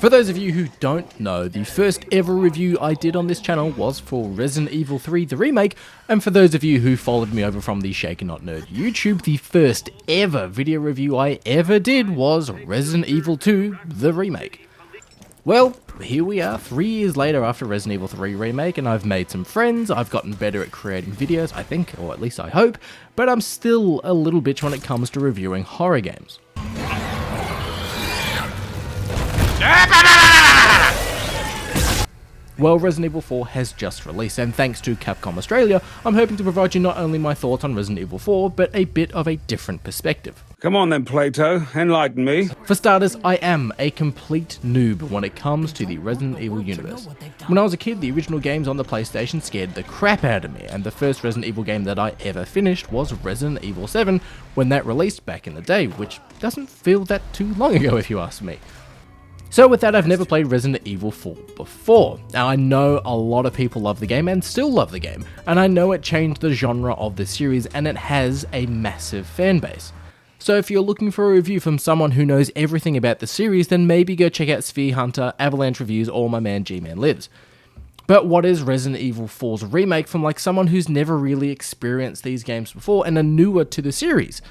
For those of you who don't know, the first ever review I did on this channel was for Resident Evil 3 the remake, and for those of you who followed me over from the Shaken Not Nerd YouTube, the first ever video review I ever did was Resident Evil 2 the remake. Well, here we are 3 years later after Resident Evil 3 remake, and I've made some friends, I've gotten better at creating videos, I think, or at least I hope, but I'm still a little bitch when it comes to reviewing horror games. Well, Resident Evil 4 has just released, and thanks to Capcom Australia, I'm hoping to provide you not only my thoughts on Resident Evil 4, but a bit of a different perspective. Come on then, Plato, enlighten me. For starters, I am a complete noob when it comes to the Resident Evil universe. When I was a kid, the original games on the PlayStation scared the crap out of me, and the first Resident Evil game that I ever finished was Resident Evil 7 when that released back in the day, which doesn't feel that too long ago if you ask me. So with that, I've never played Resident Evil 4 before. Now I know a lot of people love the game and still love the game, and I know it changed the genre of the series and it has a massive fan base. So if you're looking for a review from someone who knows everything about the series, then maybe go check out Sphere Hunter, Avalanche Reviews, or my man G-Man Lives. But what is Resident Evil 4's remake from like someone who's never really experienced these games before and are newer to the series?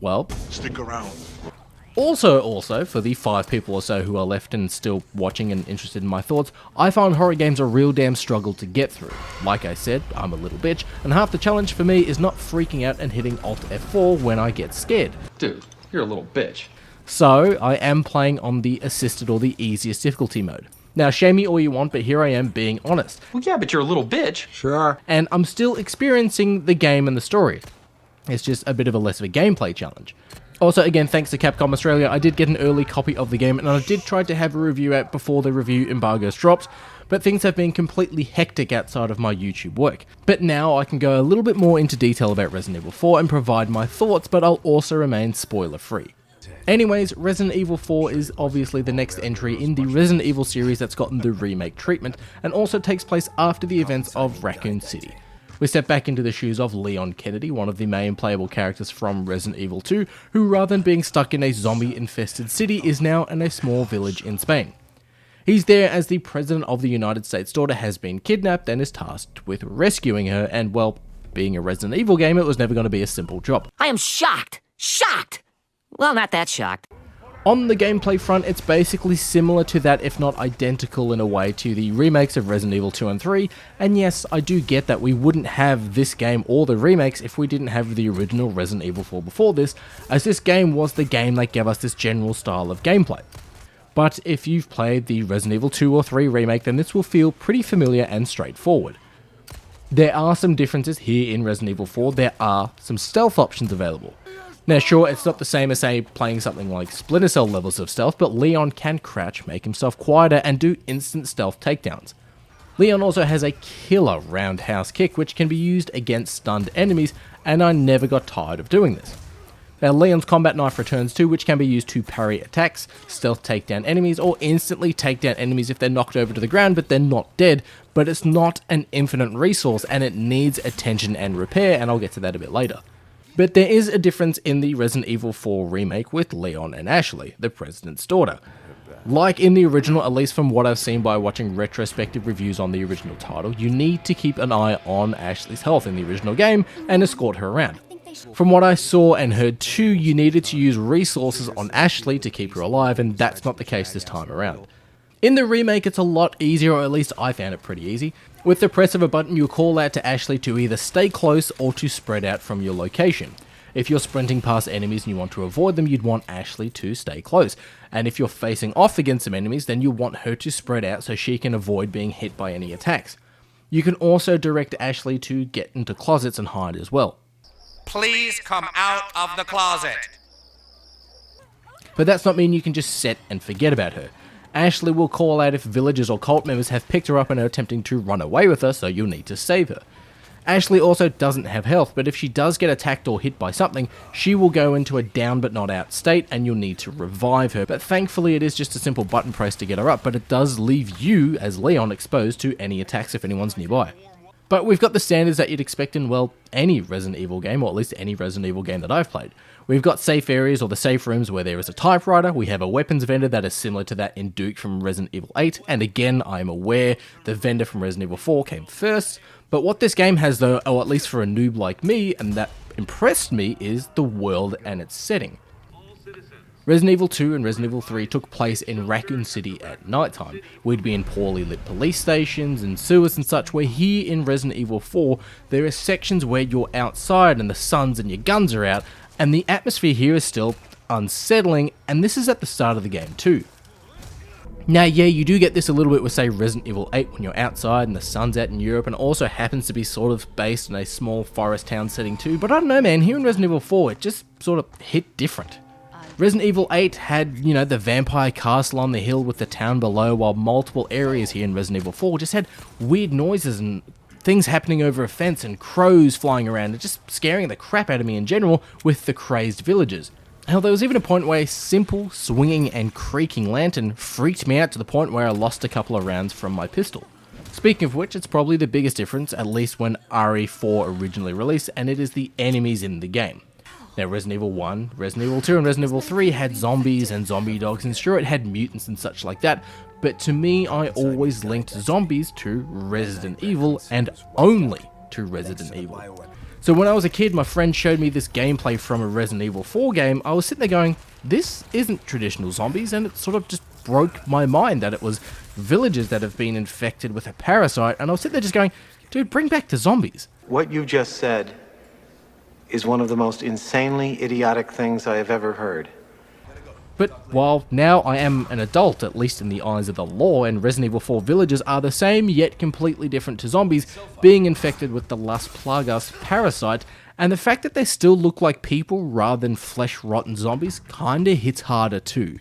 Well, stick around. Also, for the 5 people or so who are left and still watching and interested in my thoughts, I find horror games a real damn struggle to get through. Like I said, I'm a little bitch, and half the challenge for me is not freaking out and hitting Alt F4 when I get scared. Dude, you're a little bitch. So, I am playing on the assisted or the easiest difficulty mode. Now, shame me all you want, but here I am being honest. Well, yeah, but you're a little bitch. Sure. And I'm still experiencing the game and the story. It's just a bit of a less of a gameplay challenge. Also, again, thanks to Capcom Australia, I did get an early copy of the game, and I did try to have a review out before the review embargoes dropped, but things have been completely hectic outside of my YouTube work. But now I can go a little bit more into detail about Resident Evil 4 and provide my thoughts, but I'll also remain spoiler-free. Anyways, Resident Evil 4 is obviously the next entry in the Resident Evil series that's gotten the remake treatment, and also takes place after the events of Raccoon City. We step back into the shoes of Leon Kennedy, one of the main playable characters from Resident Evil 2, who rather than being stuck in a zombie-infested city is now in a small village in Spain. He's there as the President of the United States' daughter has been kidnapped and is tasked with rescuing her, and well, being a Resident Evil game, it was never going to be a simple job. I am shocked! Shocked! Well, not that shocked. On the gameplay front, it's basically similar to that, if not identical in a way, to the remakes of Resident Evil 2 and 3, and yes, I do get that we wouldn't have this game or the remakes if we didn't have the original Resident Evil 4 before this, as this game was the game that gave us this general style of gameplay. But if you've played the Resident Evil 2 or 3 remake, then this will feel pretty familiar and straightforward. There are some differences here in Resident Evil 4, there are some stealth options available. Now sure, it's not the same as say playing something like Splinter Cell levels of stealth, but Leon can crouch, make himself quieter, and do instant stealth takedowns. Leon also has a killer roundhouse kick which can be used against stunned enemies, and I never got tired of doing this. Now Leon's combat knife returns too, which can be used to parry attacks, stealth take down enemies, or instantly take down enemies if they're knocked over to the ground but they're not dead, but it's not an infinite resource and it needs attention and repair, and I'll get to that a bit later. But there is a difference in the Resident Evil 4 remake with Leon and Ashley, the President's daughter. Like in the original, at least from what I've seen by watching retrospective reviews on the original title, you need to keep an eye on Ashley's health in the original game and escort her around. From what I saw and heard too, you needed to use resources on Ashley to keep her alive, and that's not the case this time around. In the remake, it's a lot easier, or at least I found it pretty easy. With the press of a button, you'll call out to Ashley to either stay close or to spread out from your location. If you're sprinting past enemies and you want to avoid them, you'd want Ashley to stay close. And if you're facing off against some enemies, then you'll want her to spread out so she can avoid being hit by any attacks. You can also direct Ashley to get into closets and hide as well. Please come out of the closet. But that's not mean you can just set and forget about her. Ashley will call out if villagers or cult members have picked her up and are attempting to run away with her, so you'll need to save her. Ashley also doesn't have health, but if she does get attacked or hit by something, she will go into a down but not out state and you'll need to revive her. But thankfully it is just a simple button press to get her up, but it does leave you, as Leon, exposed to any attacks if anyone's nearby. But we've got the standards that you'd expect in, well, any Resident Evil game, or at least any Resident Evil game that I've played. We've got safe areas or the safe rooms where there is a typewriter, we have a weapons vendor that is similar to that in Duke from Resident Evil 8, and again, I am aware the vendor from Resident Evil 4 came first, but what this game has though, or at least for a noob like me, and that impressed me, is the world and its setting. Resident Evil 2 and Resident Evil 3 took place in Raccoon City at nighttime. We'd be in poorly lit police stations and sewers and such, where here in Resident Evil 4, there are sections where you're outside and the sun's and your guns are out, and the atmosphere here is still unsettling, and this is at the start of the game too. Now yeah, you do get this a little bit with say Resident Evil 8 when you're outside and the sun's out in Europe, and also happens to be sort of based in a small forest town setting too, but I don't know man, here in Resident Evil 4 it just sort of hit different. Resident Evil 8 had, you know, the vampire castle on the hill with the town below, while multiple areas here in Resident Evil 4 just had weird noises and things happening over a fence and crows flying around and just scaring the crap out of me in general with the crazed villagers. Hell, there was even a point where a simple swinging and creaking lantern freaked me out to the point where I lost a couple of rounds from my pistol. Speaking of which, it's probably the biggest difference, at least when RE4 originally released, and it is the enemies in the game. Now, Resident Evil 1, Resident Evil 2, and Resident Evil 3 had zombies and zombie dogs, and sure, it had mutants and such like that, but to me, I always linked zombies to Resident Evil, and only to Resident Evil. So when I was a kid, my friend showed me this gameplay from a Resident Evil 4 game. I was sitting there going, this isn't traditional zombies, and it sort of just broke my mind that it was villagers that have been infected with a parasite, and I was sitting there just going, dude, bring back the zombies. What you just said is one of the most insanely idiotic things I have ever heard. But while now I am an adult, at least in the eyes of the law, and Resident Evil 4 villagers are the same yet completely different to zombies, being infected with the Las Plagas parasite, and the fact that they still look like people rather than flesh-rotten zombies kinda hits harder too.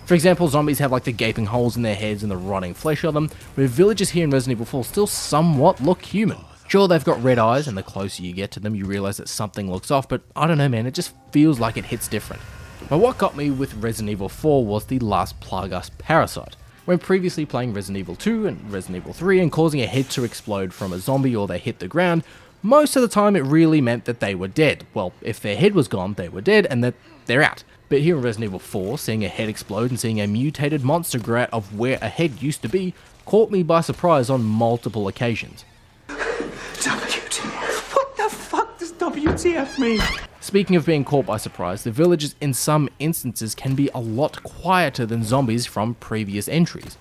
For example, zombies have like the gaping holes in their heads and the rotting flesh on them, where villagers here in Resident Evil 4 still somewhat look human. Sure, they've got red eyes, and the closer you get to them, you realise that something looks off, but I don't know man, it just feels like it hits different. But what got me with Resident Evil 4 was the Las Plagas parasite. When previously playing Resident Evil 2 and Resident Evil 3 and causing a head to explode from a zombie or they hit the ground, most of the time it really meant that they were dead. Well, if their head was gone, they were dead and that they're out. But here in Resident Evil 4, seeing a head explode and seeing a mutated monster grow out of where a head used to be caught me by surprise on multiple occasions. WTF? What the fuck does WTF mean? Speaking of being caught by surprise, the villagers in some instances can be a lot quieter than zombies from previous entries.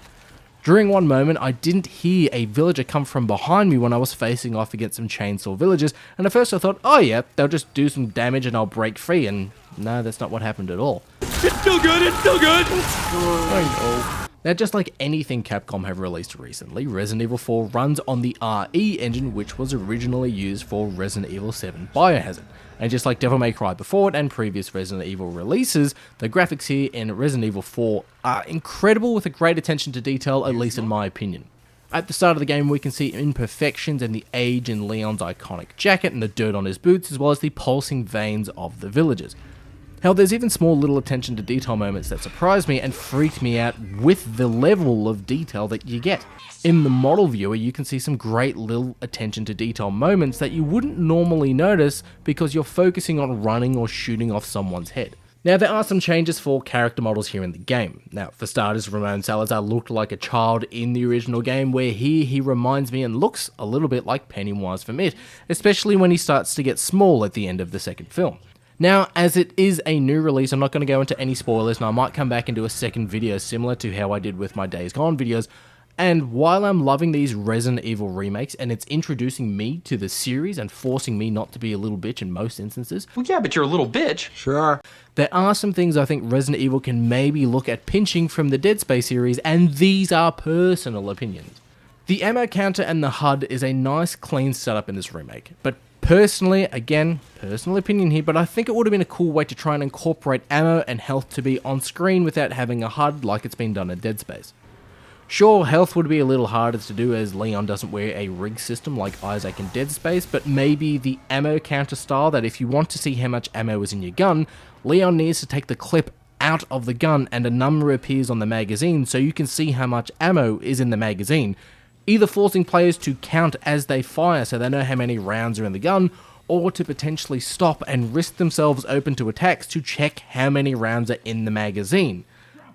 During one moment, I didn't hear a villager come from behind me when I was facing off against some chainsaw villagers, and at first I thought, oh yeah, they'll just do some damage and I'll break free, and no, that's not what happened at all. It's still good, it's still good! I know. Now, just like anything Capcom have released recently, Resident Evil 4 runs on the RE engine, which was originally used for Resident Evil 7 Biohazard. And just like Devil May Cry before it and previous Resident Evil releases, the graphics here in Resident Evil 4 are incredible with a great attention to detail, at least in my opinion. At the start of the game, we can see imperfections and the age in Leon's iconic jacket and the dirt on his boots, as well as the pulsing veins of the villagers. Hell, there's even small little attention to detail moments that surprised me and freaked me out with the level of detail that you get. In the model viewer, you can see some great little attention to detail moments that you wouldn't normally notice because you're focusing on running or shooting off someone's head. Now, there are some changes for character models here in the game. Now, for starters, Ramon Salazar looked like a child in the original game, where here he reminds me and looks a little bit like Pennywise from It, especially when he starts to get small at the end of the second film. Now, as it is a new release, I'm not going to go into any spoilers, and I might come back and do a second video similar to how I did with my Days Gone videos. And while I'm loving these Resident Evil remakes, and it's introducing me to the series and forcing me not to be a little bitch in most instances, Well, yeah, but you're a little bitch. Sure. there are some things I think Resident Evil can maybe look at pinching from the Dead Space series, and these are personal opinions. The ammo counter and the HUD is a nice clean setup in this remake, but personally, again, personal opinion here, but I think it would have been a cool way to try and incorporate ammo and health to be on screen without having a HUD like it's been done in Dead Space. Sure, health would be a little harder to do as Leon doesn't wear a rig system like Isaac in Dead Space, but maybe the ammo counter style that if you want to see how much ammo is in your gun, Leon needs to take the clip out of the gun and a number appears on the magazine so you can see how much ammo is in the magazine. either forcing players to count as they fire so they know how many rounds are in the gun, or to potentially stop and risk themselves open to attacks to check how many rounds are in the magazine.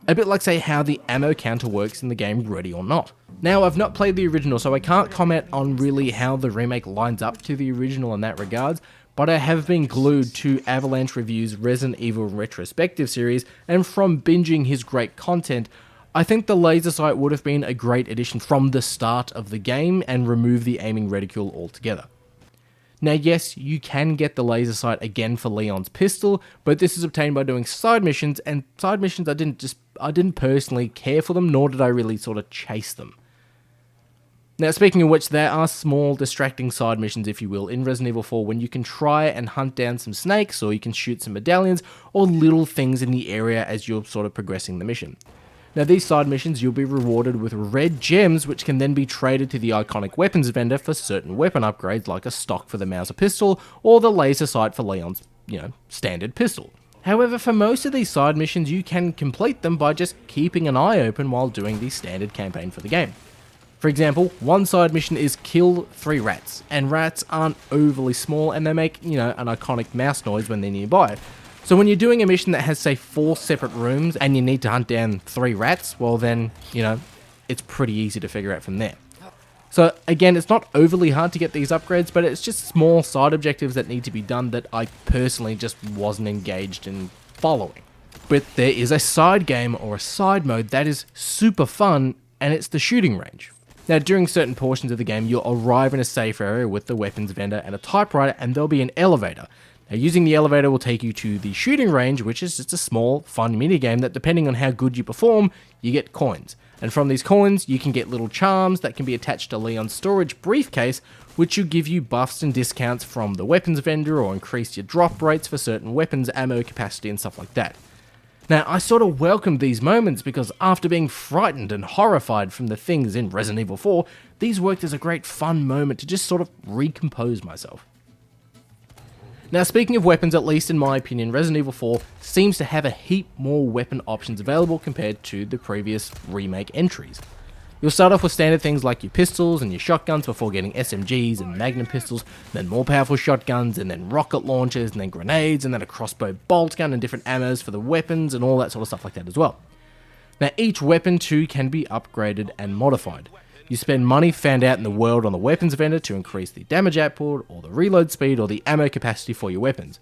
A bit like, say, how the ammo counter works in the game Ready or Not. Now, I've not played the original, so I can't comment on really how the remake lines up to the original in that regards, but I have been glued to Avalanche Review's Resident Evil Retrospective series, and from binging his great content, I think the laser sight would have been a great addition from the start of the game and remove the aiming reticule altogether. Now yes, you can get the laser sight again for Leon's pistol, but this is obtained by doing side missions, and side missions I didn't personally care for them, nor did I really sort of chase them. Now speaking of which, there are small distracting side missions, if you will, in Resident Evil 4 when you can try and hunt down some snakes, or you can shoot some medallions, or little things in the area as you're sort of progressing the mission. Now these side missions you'll be rewarded with red gems, which can then be traded to the iconic weapons vendor for certain weapon upgrades like a stock for the Mauser pistol or the laser sight for Leon's, standard pistol. However, for most of these side missions you can complete them by just keeping an eye open while doing the standard campaign for the game. For example, one side mission is kill 3 rats, and rats aren't overly small and they make, an iconic mouse noise when they're nearby. So when you're doing a mission that has, say, 4 separate rooms and you need to hunt down 3 rats, well then, it's pretty easy to figure out from there. So again, it's not overly hard to get these upgrades, but it's just small side objectives that need to be done that I personally just wasn't engaged in following. But there is a side game or a side mode that is super fun, and it's the shooting range. Now, during certain portions of the game, you'll arrive in a safe area with the weapons vendor and a typewriter, and there'll be an elevator. Now, using the elevator will take you to the shooting range, which is just a small, fun minigame that, depending on how good you perform, you get coins. And from these coins, you can get little charms that can be attached to Leon's storage briefcase, which will give you buffs and discounts from the weapons vendor or increase your drop rates for certain weapons, ammo capacity, and stuff like that. Now, I sort of welcomed these moments because after being frightened and horrified from the things in Resident Evil 4, these worked as a great fun moment to just sort of recompose myself. Now, speaking of weapons, at least in my opinion, Resident Evil 4 seems to have a heap more weapon options available compared to the previous remake entries. You'll start off with standard things like your pistols and your shotguns before getting SMGs and magnum pistols, then more powerful shotguns, and then rocket launchers, and then grenades, and then a crossbow bolt gun and different ammos for the weapons and all that sort of stuff like that as well. Now, each weapon too can be upgraded and modified. You spend money found out in the world on the weapons vendor to increase the damage output, or the reload speed, or the ammo capacity for your weapons.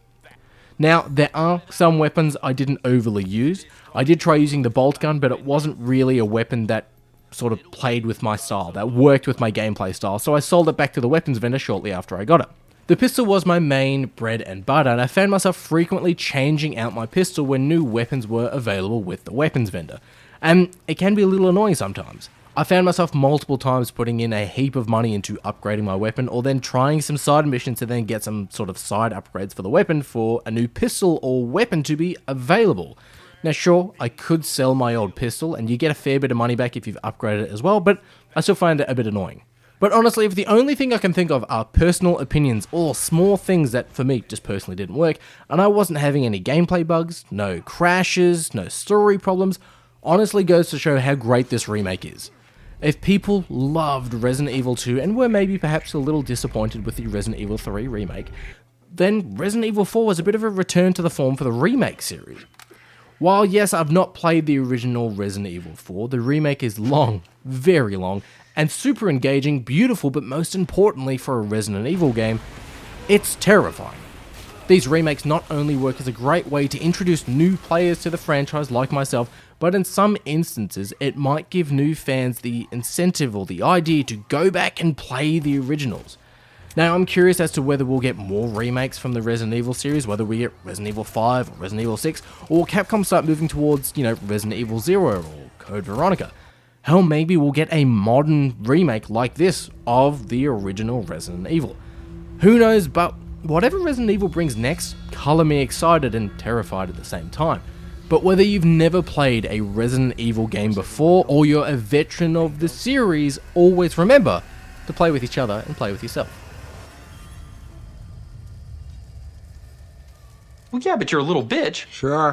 Now, there are some weapons I didn't overly use. I did try using the bolt gun, but it wasn't really a weapon that sort of played with my style, that worked with my gameplay style, so I sold it back to the weapons vendor shortly after I got it. The pistol was my main bread and butter, and I found myself frequently changing out my pistol when new weapons were available with the weapons vendor, and it can be a little annoying sometimes. I found myself multiple times putting in a heap of money into upgrading my weapon, or then trying some side missions to then get some sort of side upgrades for the weapon for a new pistol or weapon to be available. Now sure, I could sell my old pistol, and you get a fair bit of money back if you've upgraded it as well, but I still find it a bit annoying. But honestly, if the only thing I can think of are personal opinions or small things that for me just personally didn't work, and I wasn't having any gameplay bugs, no crashes, no story problems, honestly goes to show how great this remake is. If people loved Resident Evil 2 and were maybe perhaps a little disappointed with the Resident Evil 3 remake, then Resident Evil 4 was a bit of a return to the form for the remake series. While yes, I've not played the original Resident Evil 4, the remake is long, very long, and super engaging, beautiful, but most importantly for a Resident Evil game, it's terrifying. These remakes not only work as a great way to introduce new players to the franchise like myself, but in some instances it might give new fans the incentive or the idea to go back and play the originals. Now I'm curious as to whether we'll get more remakes from the Resident Evil series, whether we get Resident Evil 5 or Resident Evil 6, or Capcom start moving towards, Resident Evil 0 or Code Veronica. Hell, maybe we'll get a modern remake like this of the original Resident Evil. Who knows, but whatever Resident Evil brings next, colour me excited and terrified at the same time. But whether you've never played a Resident Evil game before, or you're a veteran of the series, always remember to play with each other and play with yourself. Well, yeah, but you're a little bitch. Sure.